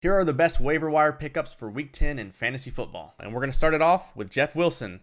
Here are the best waiver wire pickups for Week 10 in fantasy football. And we're going to start it off with Jeff Wilson.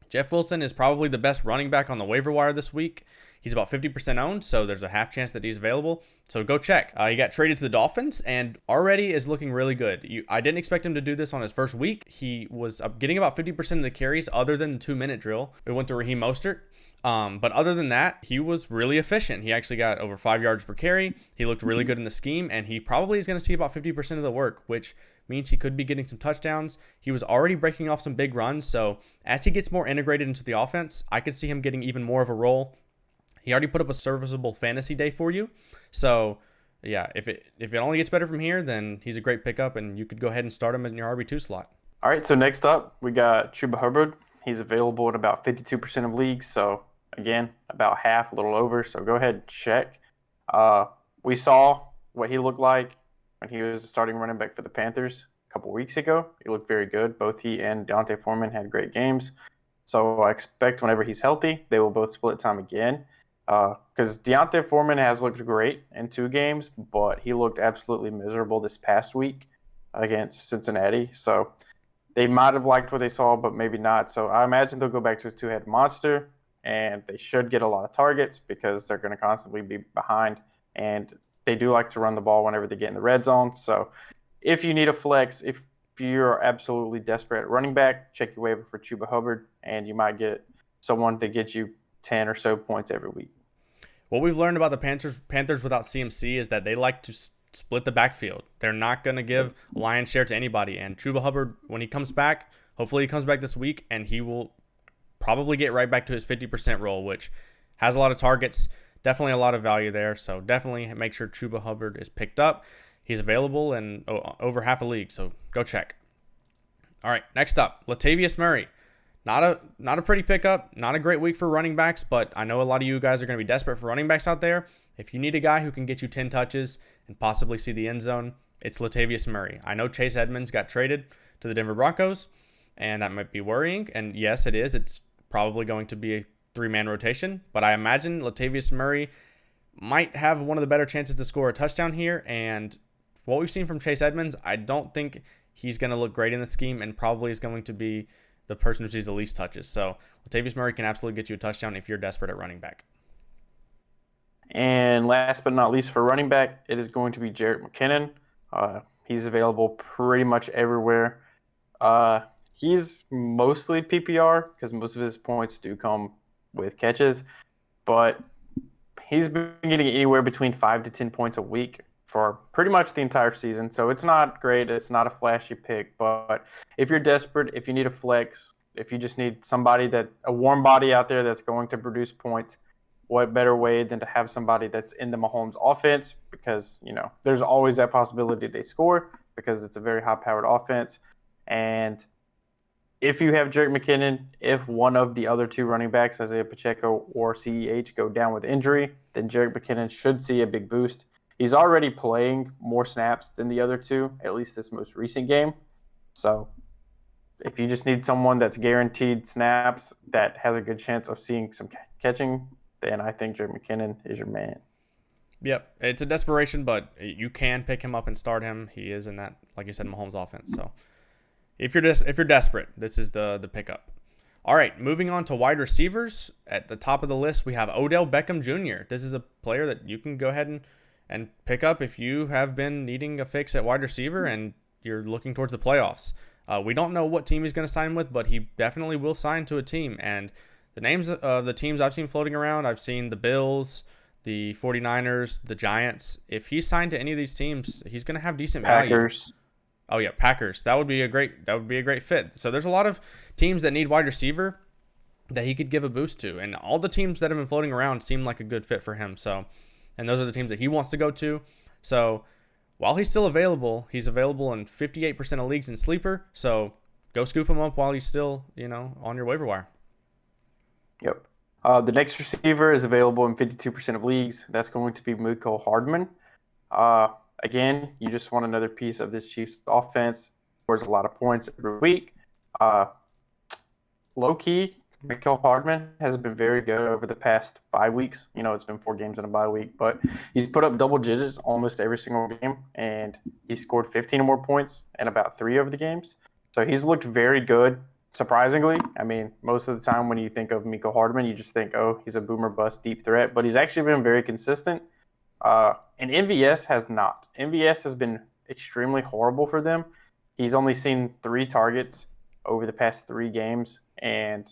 Jeff Wilson is probably the best running back on the waiver wire this week. He's about 50% owned, so there's a half chance that he's available. So go check. He got traded to the Dolphins and already is looking really good. I didn't expect him to do this on his first week. He was getting about 50% of the carries other than the 2-minute drill. It went to Raheem Mostert. But other than that, he was really efficient. He actually got over 5 yards per carry. He looked really good in the scheme, and he probably is going to see about 50% of the work, which means he could be getting some touchdowns. He was already breaking off some big runs, so as he gets more integrated into the offense, I could see him getting even more of a role. He already put up a serviceable fantasy day for you. So, yeah, if it only gets better from here, then he's a great pickup, and you could go ahead and start him in your RB2 slot. All right, so next up, we got Chuba Hubbard. He's available in about 52% of leagues, so again, about half, a little over, so go ahead and check. We saw what he looked like when he was a starting running back for the Panthers a couple weeks ago. He looked very good. Both he and D'Onta Foreman had great games. So I expect whenever he's healthy, they will both split time again. Because D'Onta Foreman has looked great in 2 games, but he looked absolutely miserable this past week against Cincinnati. So they might have liked what they saw, but maybe not. So I imagine they'll go back to his 2-head monster, and they should get a lot of targets because they're going to constantly be behind. And they do like to run the ball whenever they get in the red zone. So if you need a flex, if you're absolutely desperate at running back, check your waiver for Chuba Hubbard, and you might get someone to get you 10 or so points every week. What we've learned about the Panthers without CMC is that they like to split the backfield. They're not going to give lion's share to anybody. And Chuba Hubbard, when he comes back, hopefully he comes back this week, and he will probably get right back to his 50% role, which has a lot of targets, definitely a lot of value there. So definitely make sure Chuba Hubbard is picked up. He's available in over half a league, so go check. All right, next up, Latavius Murray. Not a pretty pickup, not a great week for running backs, but I know a lot of you guys are going to be desperate for running backs out there. If you need a guy who can get you 10 touches and possibly see the end zone, it's Latavius Murray. I know Chase Edmonds got traded to the Denver Broncos, and that might be worrying. And yes, it is. It's probably going to be a 3-man rotation, but I imagine Latavius Murray might have one of the better chances to score a touchdown here. And what we've seen from Chase Edmonds, I don't think he's going to look great in the scheme, and probably is going to be the person who sees the least touches. So Latavius Murray can absolutely get you a touchdown if you're desperate at running back. And last but not least for running back, it is going to be Jerick McKinnon. He's available pretty much everywhere. He's mostly PPR because most of his points do come with catches, but he's been getting anywhere between 5 to 10 points a week for pretty much the entire season. So it's not great. It's not a flashy pick, but if you're desperate, if you need a flex, if you just need somebody a warm body out there that's going to produce points, what better way than to have somebody that's in the Mahomes offense? Because, there's always that possibility they score because it's a very high-powered offense. And if you have Jerick McKinnon, if one of the other 2 running backs, Isaiah Pacheco or CEH, go down with injury, then Jerick McKinnon should see a big boost. He's already playing more snaps than the other 2, at least this most recent game. So if you just need someone that's guaranteed snaps that has a good chance of seeing some catching, then I think Jerick McKinnon is your man. Yep, it's a desperation, but you can pick him up and start him. He is in that, like you said, Mahomes offense. So if you're desperate, this is the pickup. All right, moving on to wide receivers. At the top of the list, we have Odell Beckham Jr. This is a player that you can go ahead and pick up if you have been needing a fix at wide receiver and you're looking towards the playoffs. We don't know what team he's going to sign with, but he definitely will sign to a team. And the names of the teams I've seen floating around, I've seen the Bills, the 49ers, the Giants. If he's signed to any of these teams, he's going to have decent value. Packers. Oh yeah, Packers. That would be a great fit. So there's a lot of teams that need wide receiver that he could give a boost to, and all the teams that have been floating around seem like a good fit for him. So, and those are the teams that he wants to go to. So while he's still available, he's available in 58% of leagues in sleeper. So go scoop him up while he's still, on your waiver wire. Yep. The next receiver is available in 52% of leagues. That's going to be Mecole Hardman. Again, you just want another piece of this Chiefs offense. Scores a lot of points every week. Low key, Mecole Hardman has been very good over the past 5 weeks. It's been 4 games in a bye week, but he's put up double digits almost every single game, and he scored 15 or more points in about 3 of the games. So he's looked very good, surprisingly. I mean, most of the time when you think of Mecole Hardman, you just think, oh, he's a boomer bust deep threat, but he's actually been very consistent. And MVS has not. MVS has been extremely horrible for them. He's only seen 3 targets over the past 3 games, and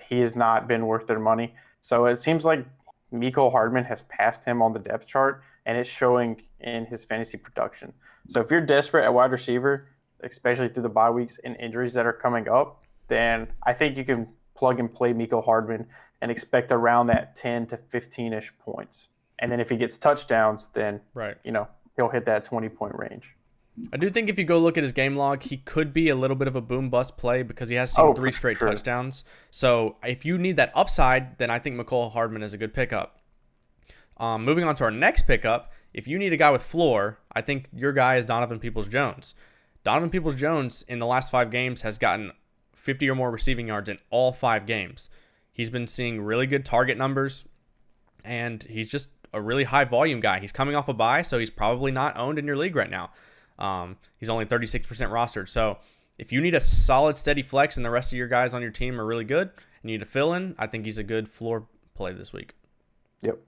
he has not been worth their money. So it seems like Mecole Hardman has passed him on the depth chart, and it's showing in his fantasy production. So if you're desperate at wide receiver, especially through the bye weeks and injuries that are coming up, then I think you can plug and play Mecole Hardman and expect around that 10 to 15-ish points. And then if he gets touchdowns, then he'll hit that 20-point range. I do think if you go look at his game log, he could be a little bit of a boom bust play because he has seen 3 straight touchdowns. So if you need that upside, then I think Mecole Hardman is a good pickup. Moving on to our next pickup, if you need a guy with floor, I think your guy is Donovan Peoples-Jones. Donovan Peoples-Jones in the last 5 games has gotten 50 or more receiving yards in all 5 games. He's been seeing really good target numbers, and he's just a really high volume guy. He's coming off a bye, so he's probably not owned in your league right now. He's only 36% rostered. So if you need a solid, steady flex and the rest of your guys on your team are really good and you need to fill in, I think he's a good floor play this week. Yep.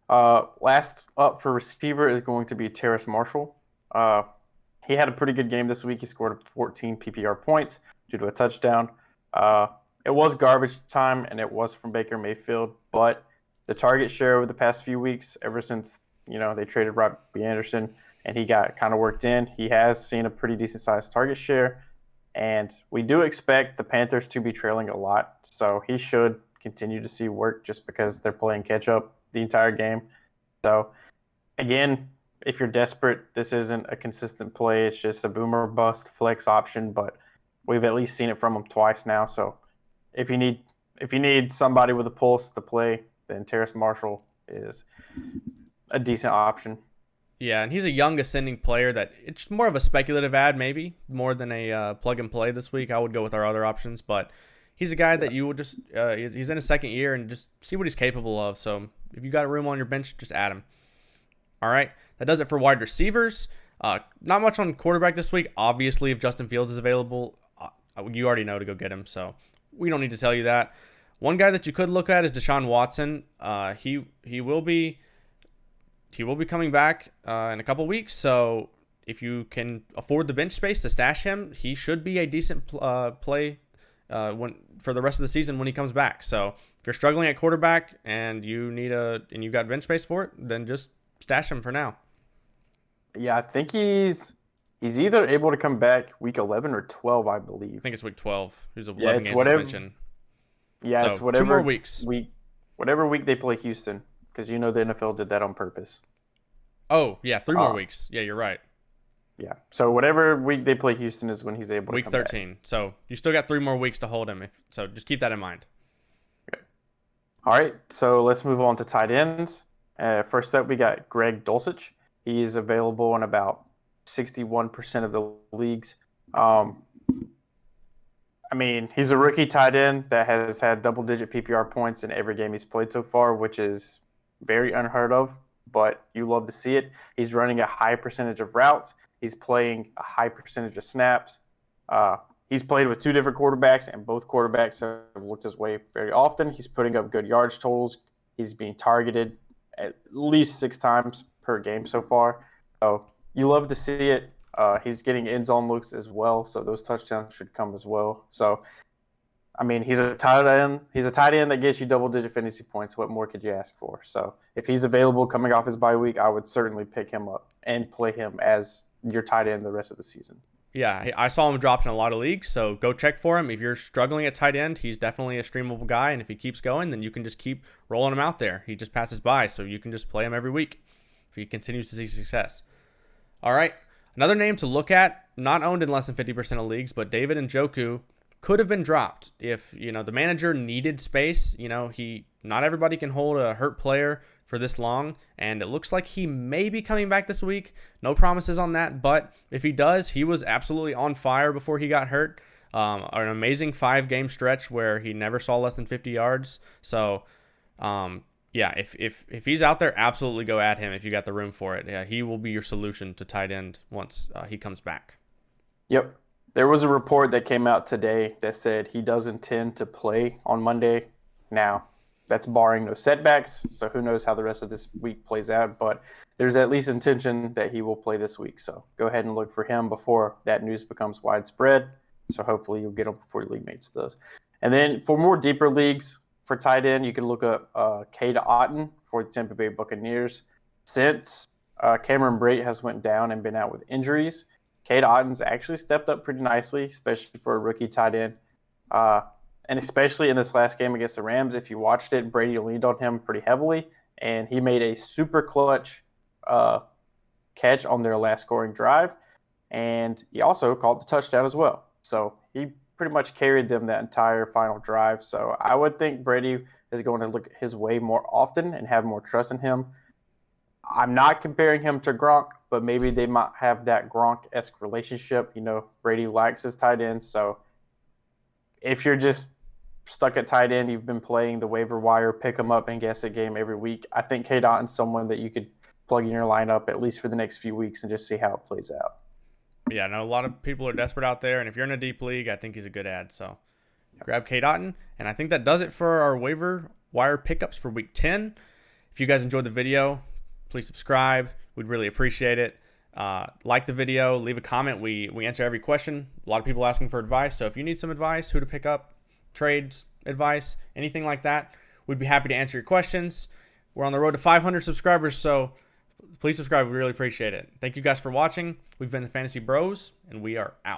Last up for receiver is going to be Terrace Marshall. He had a pretty good game this week. He scored 14 PPR points due to a touchdown. It was garbage time, and it was from Baker Mayfield, but the target share over the past few weeks, ever since they traded Robbie Anderson, and he got kind of worked in, he has seen a pretty decent-sized target share, and we do expect the Panthers to be trailing a lot, so he should continue to see work just because they're playing catch-up the entire game. So, again, if you're desperate, this isn't a consistent play. It's just a boomer bust flex option, but we've at least seen it from him twice now. So if you need somebody with a pulse to play, then Terrace Marshall is a decent option. Yeah, and he's a young ascending player that it's more of a speculative ad, maybe more than a plug and play this week. I would go with our other options, but he's a guy that you would just he's in his second year and just see what he's capable of. So if you got room on your bench, just add him. All right, that does it for wide receivers. Not much on quarterback this week. Obviously, if Justin Fields is available, you already know to go get him. So we don't need to tell you that. One guy that you could look at is Deshaun Watson. He will be coming back in a couple weeks. So if you can afford the bench space to stash him, he should be a decent play for the rest of the season when he comes back. So if you're struggling at quarterback and you've got bench space for it, then just stash him for now. Yeah, I think he's either able to come back week 11 or 12, I believe. I think it's week 12. He's 11 games suspension. Yeah, so it's whatever 2 more weeks. Whatever week they play Houston, because the NFL did that on purpose. Oh, yeah, 3 more weeks. Yeah, you're right. Yeah, so whatever week they play Houston is when he's able to come back. Week 13. So you still got 3 more weeks to hold him. So just keep that in mind. Okay. All right, so let's move on to tight ends. First up, we got Greg Dulcich. He's available in about 61% of the leagues. He's a rookie tight end that has had double-digit PPR points in every game he's played so far, which is very unheard of, but you love to see it. He's running a high percentage of routes. He's playing a high percentage of snaps. He's played with 2 different quarterbacks, and both quarterbacks have looked his way very often. He's putting up good yards totals. He's being targeted at least 6 times per game so far. So you love to see it. He's getting end zone looks as well, so those touchdowns should come as well. So, he's a tight end. He's a tight end that gets you double-digit fantasy points. What more could you ask for? So if he's available coming off his bye week, I would certainly pick him up and play him as your tight end the rest of the season. Yeah, I saw him dropped in a lot of leagues, so go check for him. If you're struggling at tight end, he's definitely a streamable guy, and if he keeps going, then you can just keep rolling him out there. He just passes by, so you can just play him every week if he continues to see success. All right, another name to look at, not owned in less than 50% of leagues, but David Njoku could have been dropped if the manager needed space. Not everybody can hold a hurt player for this long, and it looks like he may be coming back this week. No promises on that, but if he does, he was absolutely on fire before he got hurt. An amazing 5-game stretch where he never saw less than 50 yards. So, yeah, if he's out there, absolutely go at him if you got the room for it. Yeah, he will be your solution to tight end once he comes back. Yep. There was a report that came out today that said he does intend to play on Monday. Now, that's barring no setbacks, so who knows how the rest of this week plays out, but there's at least intention that he will play this week. So go ahead and look for him before that news becomes widespread. So hopefully you'll get him before your league mates does. And then for more deeper leagues for tight end, you can look up Cade Otton for the Tampa Bay Buccaneers. Since Cameron Brate has went down and been out with injuries, Cade Otton's actually stepped up pretty nicely, especially for a rookie tight end. And especially in this last game against the Rams, if you watched it, Brady leaned on him pretty heavily, and he made a super clutch catch on their last scoring drive. And he also caught the touchdown as well. So he pretty much carried them that entire final drive. So I would think Brady is going to look his way more often and have more trust in him. I'm not comparing him to Gronk, but maybe they might have that Gronk-esque relationship. You know, Brady likes his tight ends. So if you're just stuck at tight end, you've been playing the waiver wire, pick him up and guess a game every week, I think Cade Otton's someone that you could plug in your lineup at least for the next few weeks and just see how it plays out. Yeah, I know a lot of people are desperate out there, and if you're in a deep league, I think he's a good ad. So grab Cade Otton, and I think that does it for our waiver wire pickups for week 10. If you guys enjoyed the video, please subscribe. We'd really appreciate it. Like the video, leave a comment. We answer every question. A lot of people asking for advice, so if you need some advice, who to pick up, trades, advice, anything like that, we'd be happy to answer your questions. We're on the road to 500 subscribers, so please subscribe. We really appreciate it. Thank you guys for watching. We've been the Fantasy Bros, and we are out.